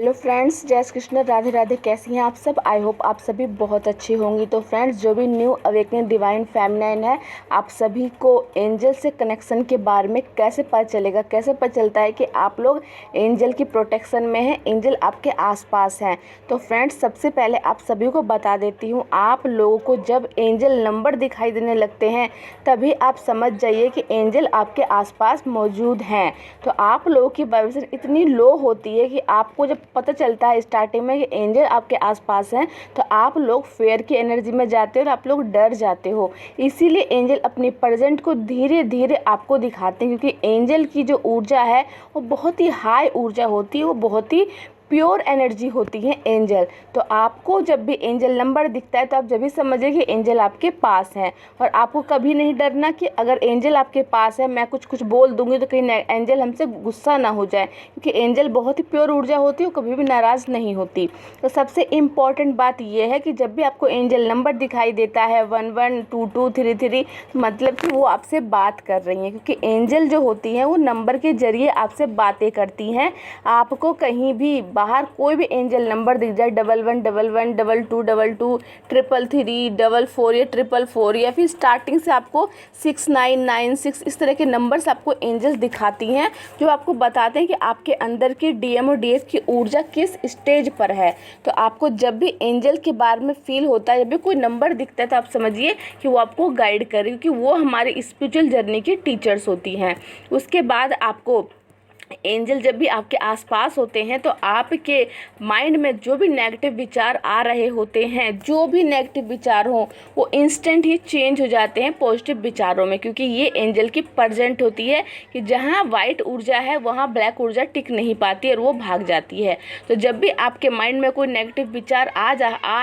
Hello friends, जय श्री कृष्ण, राधे राधे। कैसी हैं आप सब? आई होप आप सभी बहुत अच्छी होंगी। तो फ्रेंड्स, जो भी न्यू अवेकनिंग डिवाइन फेमिनाइन है, आप सभी को एंजल से कनेक्शन के बारे में कैसे पता चलेगा, कैसे पता चलता है कि आप लोग एंजल की प्रोटेक्शन में हैं, एंजल आपके आसपास हैं। तो फ्रेंड्स, सबसे पहले आप सभी को बता देती हूँ, आप लोगों को जब एंजल नंबर दिखाई देने लगते हैं तभी आप समझ जाइए कि एंजल आपके आसपास मौजूद हैं। तो आप लोगों की वाइब्रेशन इतनी लो होती है कि आपको जब पता चलता है स्टार्टिंग में कि एंजल आपके आसपास हैं, तो आप लोग फेयर की एनर्जी में जाते हो और आप लोग डर जाते हो। इसीलिए एंजल अपनी प्रेजेंट को धीरे धीरे आपको दिखाते हैं, क्योंकि एंजल की जो ऊर्जा है वो बहुत ही हाई ऊर्जा होती है, वो बहुत ही प्योर एनर्जी होती है एंजल। तो आपको जब भी एंजल नंबर दिखता है तो आप जब भी समझिए कि एंजल आपके पास है। और आपको कभी नहीं डरना कि अगर एंजल आपके पास है, मैं कुछ बोल दूंगी तो कहीं एंजल हमसे गुस्सा ना हो जाए, क्योंकि एंजल बहुत ही प्योर ऊर्जा होती है, वो कभी भी नाराज़ नहीं होती। तो सबसे इम्पॉर्टेंट बात यह है कि जब भी आपको एंजल नंबर दिखाई देता है 112233, मतलब कि वो आपसे बात कर रही हैं, क्योंकि एंजल जो होती हैं वो नंबर के जरिए आपसे बातें करती हैं। आपको कहीं भी बाहर कोई भी एंजल नंबर दिख जाए, 1111 2222 333 44 या 444, या फिर स्टार्टिंग से आपको 6996, इस तरह के नंबर्स आपको एंजल्स दिखाती हैं, जो आपको बताते हैं कि आपके अंदर की डीएम और डीएफ की ऊर्जा किस स्टेज पर है। तो आपको जब भी एंजल के बारे में फील होता है, जब भी कोई नंबर दिखता है, तो आप समझिए कि वो आपको गाइड करे, क्योंकि वो हमारी स्पिरिचुअल जर्नी की टीचर्स होती हैं। उसके बाद आपको एंजल जब भी आपके आसपास होते हैं तो आपके माइंड में जो भी नेगेटिव विचार आ रहे होते हैं, जो भी नेगेटिव विचार हों, वो इंस्टेंट ही चेंज हो जाते हैं पॉजिटिव विचारों में, क्योंकि ये एंजल की प्रेजेंट होती है कि जहाँ वाइट ऊर्जा है वहाँ ब्लैक ऊर्जा टिक नहीं पाती और वो भाग जाती है। तो जब भी आपके माइंड में कोई नेगेटिव विचार आ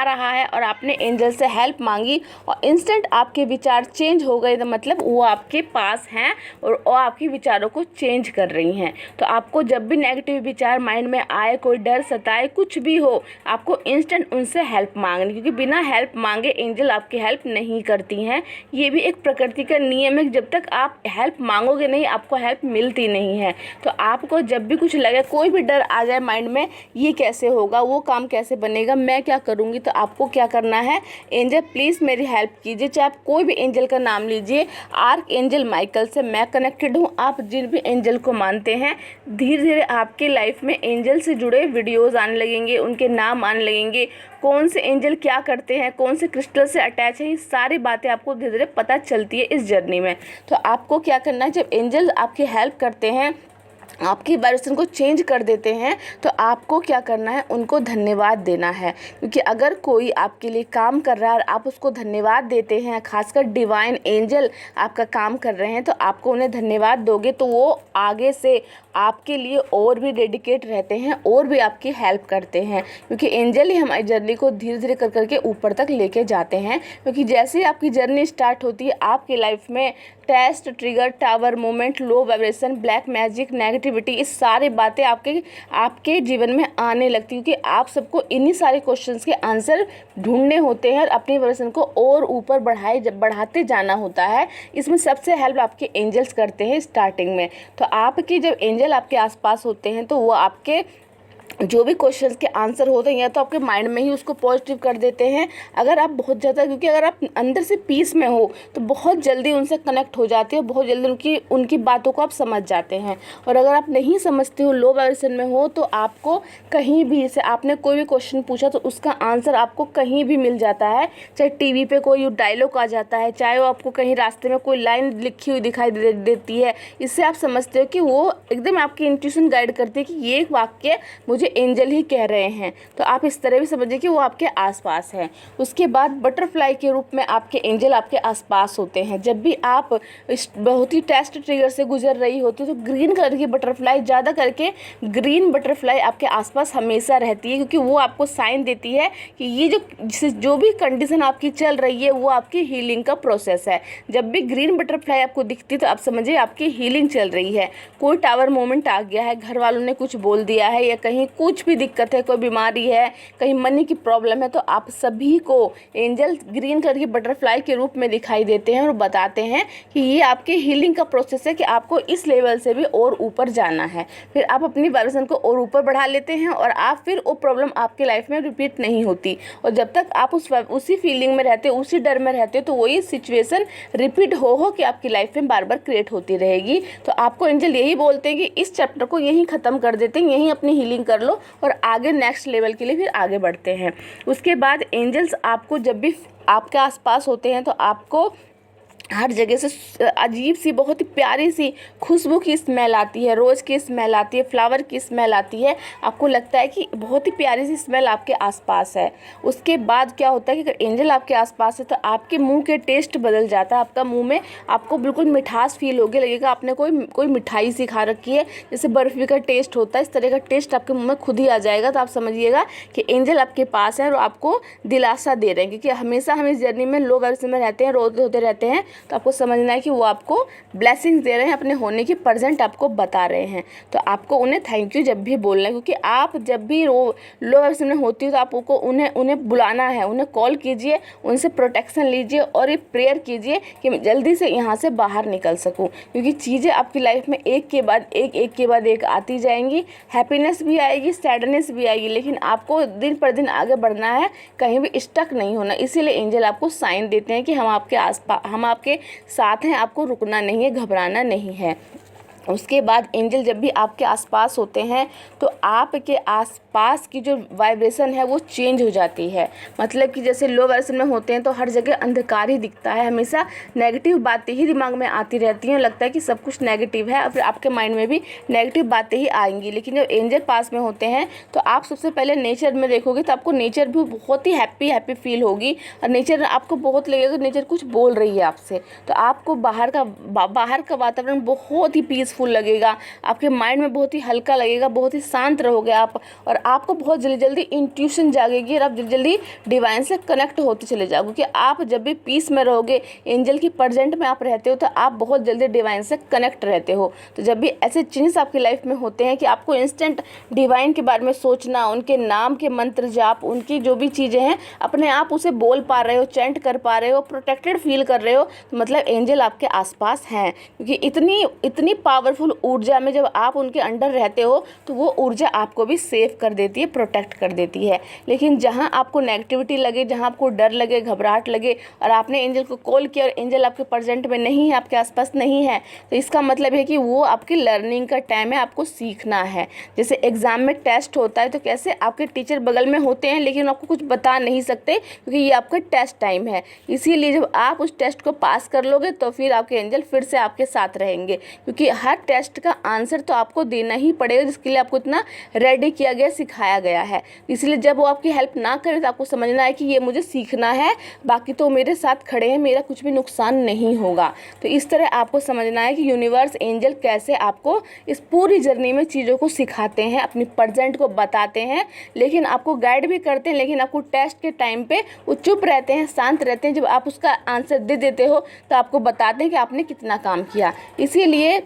रहा है और आपने एंजल से हेल्प मांगी और इंस्टेंट आपके विचार चेंज हो गए, तो मतलब वो आपके पास हैं और वो आपके विचारों को चेंज कर रही हैं। तो आपको जब भी नेगेटिव विचार माइंड में आए, कोई डर सताए, कुछ भी हो, आपको इंस्टेंट उनसे हेल्प मांगनी, क्योंकि बिना हेल्प मांगे एंजल आपकी हेल्प नहीं करती हैं। ये भी एक प्रकृति का नियम है कि जब तक आप हेल्प मांगोगे नहीं, आपको हेल्प मिलती नहीं है। तो आपको जब भी कुछ लगे, कोई भी डर आ जाए माइंड में, ये कैसे होगा, वो काम कैसे बनेगा, मैं क्या करूँगी, तो आपको क्या करना है, एंजल प्लीज़ मेरी हेल्प कीजिए। चाहे आप कोई भी एंजल का नाम लीजिए, आर्क एंजल माइकल से मैं कनेक्टेड हूँ। आप जिन भी एंजल को मानते हैं, धीरे धीरे आपके लाइफ में एंजल से जुड़े वीडियोस आने लगेंगे, उनके नाम आने लगेंगे, कौन से एंजल क्या करते हैं, कौन से क्रिस्टल से अटैच है, ये सारी बातें आपको धीरे धीरे पता चलती है इस जर्नी में। तो आपको क्या करना है, जब एंजल आपकी हेल्प करते हैं, आपकी वाइब्रेशन को चेंज कर देते हैं, तो आपको क्या करना है, उनको धन्यवाद देना है। क्योंकि अगर कोई आपके लिए काम कर रहा है और आप उसको धन्यवाद देते हैं, खासकर डिवाइन एंजल आपका काम कर रहे हैं, तो आपको उन्हें धन्यवाद दोगे तो वो आगे से आपके लिए और भी डेडिकेट रहते हैं और भी आपकी हेल्प करते हैं, क्योंकि एंजल ही हमारी जर्नी को धीरे धीरे कर करके ऊपर तक लेके जाते हैं। क्योंकि जैसे ही आपकी जर्नी स्टार्ट होती है, आपकी लाइफ में test, trigger, tower moment, low vibration, black magic, negativity, इस सारी बातें आपके जीवन में आने लगती है, क्योंकि आप सबको इन्हीं सारे क्वेश्चंस के आंसर ढूंढने होते हैं और अपनी वाइब्रेशन को और ऊपर बढ़ाते जाना होता है। इसमें सबसे हेल्प आपके एंजल्स करते हैं स्टार्टिंग में। तो आपके जब एंजल आपके आसपास होते हैं, तो वो आपके जो भी क्वेश्चंस के आंसर होते हैं, या तो आपके माइंड में ही उसको पॉजिटिव कर देते हैं। अगर आप बहुत ज़्यादा, क्योंकि अगर आप अंदर से पीस में हो तो बहुत जल्दी उनसे कनेक्ट हो जाते हो, बहुत जल्दी उनकी बातों को आप समझ जाते हैं। और अगर आप नहीं समझते हो, लो वाइब्रेशन में हो, तो आपको कहीं भी से आपने कोई भी क्वेश्चन पूछा तो उसका आंसर आपको कहीं भी मिल जाता है। चाहे टीवी पे कोई डायलॉग आ जाता है, चाहे वो आपको कहीं रास्ते में कोई लाइन लिखी हुई दिखाई देती है, इससे आप समझते हो कि वो एकदम आपकी इंट्यूशन गाइड करती है कि ये वाक्य मुझे एंजल ही कह रहे हैं। तो आप इस तरह भी समझिए कि वो आपके आसपास है। उसके बाद बटरफ्लाई के रूप में आपके एंजल आपके आसपास होते हैं। जब भी आप बहुत ही टेस्ट ट्रिगर से गुजर रही होती है, तो ग्रीन कलर की बटरफ्लाई, ज़्यादा करके ग्रीन बटरफ्लाई आपके आसपास हमेशा रहती है, क्योंकि वो आपको साइन देती है कि ये जो भी कंडीशन आपकी चल रही है, वो आपकी हीलिंग का प्रोसेस है। जब भी ग्रीन बटरफ्लाई आपको दिखती है, तो आप समझिए आपकी हीलिंग चल रही है। कोई टावर मोमेंट आ गया है, घर वालों ने कुछ बोल दिया है, या कहीं कुछ भी दिक्कत है, कोई बीमारी है, कहीं मनी की प्रॉब्लम है, तो आप सभी को एंजल ग्रीन कलर की बटरफ्लाई के रूप में दिखाई देते हैं और बताते हैं कि ये आपके हीलिंग का प्रोसेस है कि आपको इस लेवल से भी और ऊपर जाना है। फिर आप अपनी वाइब्रेशन को और ऊपर बढ़ा लेते हैं और आप फिर वो प्रॉब्लम आपके लाइफ में रिपीट नहीं होती। और जब तक आप उसी फीलिंग में रहते हो, उसी डर में रहते हो, तो वही सिचुएशन रिपीट हो कि आपकी लाइफ में बार बार क्रिएट होती रहेगी। तो आपको एंजल यही बोलते हैं कि इस चैप्टर को यहीं ख़त्म कर देते हैं, यहीं अपनी हीलिंग कर लो और आगे नेक्स्ट लेवल के लिए फिर आगे बढ़ते हैं। उसके बाद एंजल्स आपको जब भी आपके आसपास होते हैं तो आपको हर जगह से अजीब सी, बहुत ही प्यारी सी खुशबू की स्मेल आती है, रोज़ की स्मेल आती है, फ्लावर की स्मेल आती है। आपको लगता है कि बहुत ही प्यारी सी स्मेल आपके आसपास है। उसके बाद क्या होता है कि अगर एंजल आपके आसपास है तो आपके मुंह के टेस्ट बदल जाता है। आपका मुंह में आपको बिल्कुल मिठास फील होगी, लगेगा आपने कोई मिठाई सी खा रखी है, जैसे बर्फ़ी का टेस्ट होता है, इस तरह का टेस्ट आपके मुँह में खुद ही आ जाएगा। तो आप समझिएगा कि एंजल आपके पास है और आपको दिलासा दे रहे हैं, क्योंकि हमेशा हम इस जर्नी में लो वाइब्रेशन में रहते हैं, रोते होते रहते हैं। तो आपको समझना है कि वो आपको ब्लेसिंग्स दे रहे हैं, अपने होने की प्रेजेंट आपको बता रहे हैं। तो आपको उन्हें थैंक यू जब भी बोलना है, क्योंकि आप जब भी लो वाइब्रेशन में होती हो तो आपको उन्हें बुलाना है, उन्हें कॉल कीजिए, उनसे प्रोटेक्शन लीजिए और ये प्रेयर कीजिए कि मैं जल्दी से यहाँ से बाहर निकल सकूँ। क्योंकि चीज़ें आपकी लाइफ में एक के बाद एक आती जाएंगी। हैप्पीनेस भी आएगी, सैडनेस भी आएगी, लेकिन आपको दिन पर दिन आगे बढ़ना है, कहीं भी स्टक नहीं होना। इसीलिए एंजल आपको साइन देते हैं कि हम आपके साथ हैं, आपको रुकना नहीं है, घबराना नहीं है। उसके बाद एंजल जब भी आपके आसपास होते हैं तो आपके आसपास की जो वाइब्रेशन है वो चेंज हो जाती है। मतलब कि जैसे लो वाइब्रेशन में होते हैं तो हर जगह अंधकार ही दिखता है, हमेशा नेगेटिव बातें ही दिमाग में आती रहती हैं, लगता है कि सब कुछ नेगेटिव है और फिर आपके माइंड में भी नेगेटिव बातें ही आएंगी। लेकिन जब एंजल पास में होते हैं तो आप सबसे पहले नेचर में देखोगे तो आपको नेचर भी बहुत ही हैप्पी फील होगी और नेचर आपको बहुत लगेगा नेचर कुछ बोल रही है आपसे। तो आपको बाहर का वातावरण बहुत ही पीसफुल लगेगा, आपके माइंड में बहुत ही हल्का लगेगा, बहुत ही शांत रहोगे आप, और आपको बहुत जल्दी इंट्यूशन जागेगी और आप जल्दी डिवाइन से कनेक्ट होते चले जाओगे। क्योंकि आप जब भी पीस में रहोगे, एंजल की प्रेजेंट में आप रहते हो, तो आप बहुत जल्दी डिवाइन से कनेक्ट रहते हो। तो जब भी ऐसे चेंजेस आपकी लाइफ में होते हैं कि आपको इंस्टेंट डिवाइन के बारे में सोचना, उनके नाम के मंत्र जाप, उनकी जो भी चीज़ें हैं अपने आप उसे बोल पा रहे हो, चैंट कर पा रहे हो, प्रोटेक्टेड फील कर रहे हो, तो मतलब एंजल आपके आसपास हैं। क्योंकि इतनी पावरफुल ऊर्जा में जब आप उनके अंडर रहते हो तो वो ऊर्जा आपको भी सेव कर देती है, प्रोटेक्ट कर देती है। लेकिन जहाँ आपको नेगेटिविटी लगे, जहाँ आपको डर लगे, घबराहट लगे और आपने एंजल को कॉल किया और एंजल आपके प्रेजेंट में नहीं है, आपके आसपास नहीं है, तो इसका मतलब है कि वो आपकी लर्निंग का टाइम है, आपको सीखना है। जैसे एग्जाम में टेस्ट होता है तो कैसे आपके टीचर बगल में होते हैं लेकिन आपको कुछ बता नहीं सकते क्योंकि ये आपका टेस्ट टाइम है। इसीलिए जब आप उस टेस्ट को पास कर लोगे तो फिर आपके एंजल फिर से आपके साथ रहेंगे, क्योंकि हर टेस्ट का आंसर तो आपको देना ही पड़ेगा जिसके लिए आपको इतना रेडी किया गया, सिखाया गया है। इसलिए जब वो आपकी हेल्प ना करे तो आपको समझना है कि ये मुझे सीखना है, बाकी तो मेरे साथ खड़े हैं, मेरा कुछ भी नुकसान नहीं होगा। तो इस तरह आपको समझना है कि यूनिवर्स, एंजल कैसे आपको इस पूरी जर्नी में चीज़ों को सिखाते हैं, अपनी प्रेजेंट को बताते हैं, लेकिन आपको गाइड भी करते हैं। लेकिन आपको टेस्ट के टाइम पे वो चुप रहते हैं, शांत रहते हैं। जब आप उसका आंसर दे देते हो तो आपको बताते हैं कि आपने कितना काम किया। इसीलिए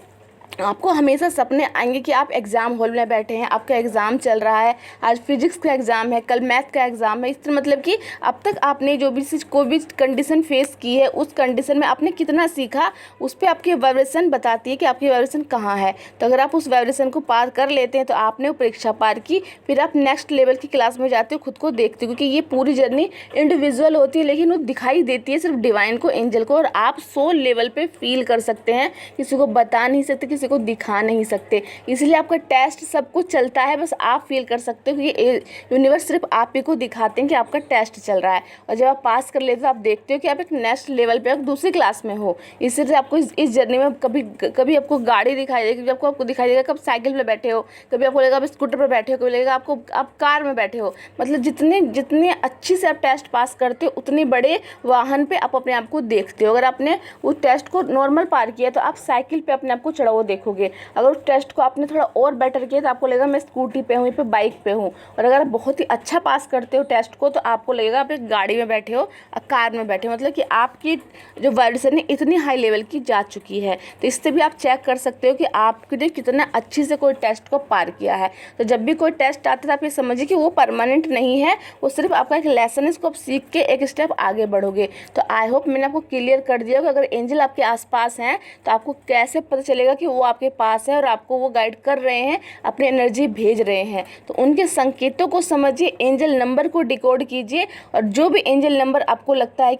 आपको हमेशा सपने आएंगे कि आप एग्ज़ाम हॉल में बैठे हैं, आपका एग्ज़ाम चल रहा है, आज फिजिक्स का एग्ज़ाम है, कल मैथ का एग्ज़ाम है। इस तरह मतलब कि अब तक आपने जो भी कोई भी कंडीशन फेस की है, उस कंडीशन में आपने कितना सीखा, उस पर आपकी वाइब्रेशन बताती है कि आपकी वाइब्रेशन कहाँ है। तो अगर आप उस वाइब्रेशन को पार कर लेते हैं तो आपने वो परीक्षा पार की, फिर आप नेक्स्ट लेवल की क्लास में जाते हो, खुद को देखते हो। क्योंकि ये पूरी जर्नी इंडिविजुअल होती है लेकिन वो दिखाई देती है सिर्फ डिवाइन को, एंजल को, और आप सोल लेवल पर फील कर सकते हैं, किसी को बता नहीं सकते, किसी को दिखा नहीं सकते। इसलिए आपका टेस्ट सब कुछ चलता है, बस आप फील कर सकते हो कि ये यूनिवर्स सिर्फ आप ही को दिखाते हैं कि आपका टेस्ट चल रहा है। और जब आप पास कर लेते हो तो आप देखते हो कि आप एक नेक्स्ट लेवल पे, एक दूसरी क्लास में हो। इसलिए आपको इस जर्नी में कभी आपको गाड़ी दिखाई देगी, कभी आपको दिखाई देगा कब साइकिल पर बैठे हो, कभी आपको लगेगा आप स्कूटर पर बैठे हो, कभी लगेगा आपको आप कार में बैठे हो। मतलब जितने अच्छी से आप टेस्ट पास करते हो उतने बड़े वाहन पर आप अपने आप को देखते हो। अगर आपने उस टेस्ट को नॉर्मल पार किया तो आप साइकिल पर अपने आप को चढ़ाओ देखोगे। अगर उस टेस्ट को आपने थोड़ा और बेटर किया तो आपको लगेगा मैं स्कूटी पे हूँ या फिर बाइक पे हूँ। और अगर आप बहुत ही अच्छा पास करते हो टेस्ट को तो आपको लगेगा आप एक गाड़ी में बैठे हो, कार में बैठे हो, मतलब कि आपकी जो वर्जन है इतनी हाई लेवल की जा चुकी है। तो इससे भी आप चेक कर सकते हो कि आपने कितना अच्छे से कोई टेस्ट को पार किया है। तो जब भी कोई टेस्ट आता है तो आप ये समझिए कि वो परमानेंट नहीं है, वो सिर्फ आपका एक लेसन है, इसको आप सीख के एक स्टेप आगे बढ़ोगे। तो आई होप मैंने आपको क्लियर कर दिया कि अगर एंजल आपके आसपास हैं तो आपको कैसे पता चलेगा कि वो आपके पास है और आपको वो गाइड कर रहे हैं, अपनी एनर्जी भेज रहे हैं। तो उनके संकेतों को समझिए, एंजल नंबर को डिकोड कीजिए और जो भी एंजल नंबर आपको लगता है कि